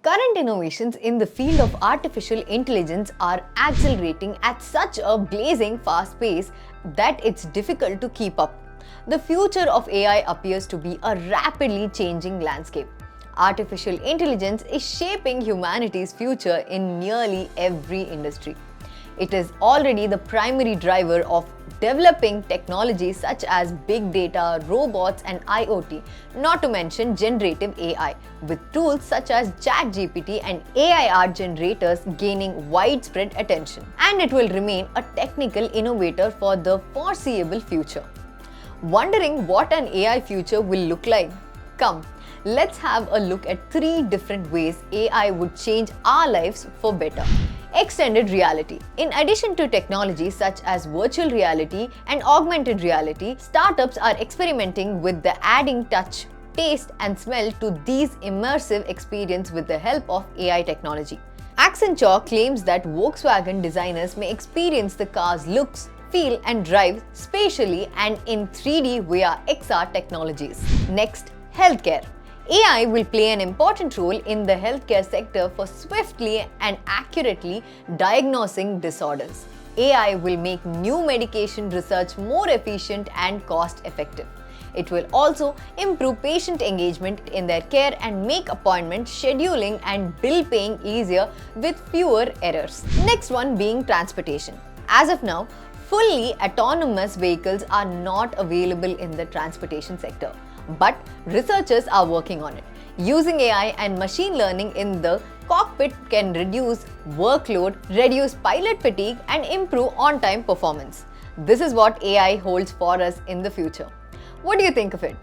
Current innovations in the field of artificial intelligence are accelerating at such a blazing fast pace that it's difficult to keep up. The future of AI appears to be a rapidly changing landscape. Artificial intelligence is shaping humanity's future in nearly every industry. It is already the primary driver of developing technologies such as big data, robots, and IoT, not to mention generative AI, with tools such as ChatGPT and AI art generators gaining widespread attention. And it will remain a technical innovator for the foreseeable future. Wondering what an AI future will look like? Come, let's have a look at 3 different ways AI would change our lives for better. Extended reality. In addition to technologies such as virtual reality and augmented reality, startups are experimenting with the adding touch, taste, and smell to these immersive experiences with the help of AI technology. Accenture claims that Volkswagen designers may experience the car's looks, feel, and drive spatially and in 3D via XR technologies. Next, healthcare. AI will play an important role in the healthcare sector for swiftly and accurately diagnosing disorders. AI will make new medication research more efficient and cost-effective. It will also improve patient engagement in their care and make appointment scheduling and bill paying easier with fewer errors. Next one being transportation. As of now, fully autonomous vehicles are not available in the transportation sector. But researchers are working on it. Using AI and machine learning in the cockpit can reduce workload, reduce pilot fatigue, and improve on-time performance. This is what AI holds for us in the future. What do you think of it?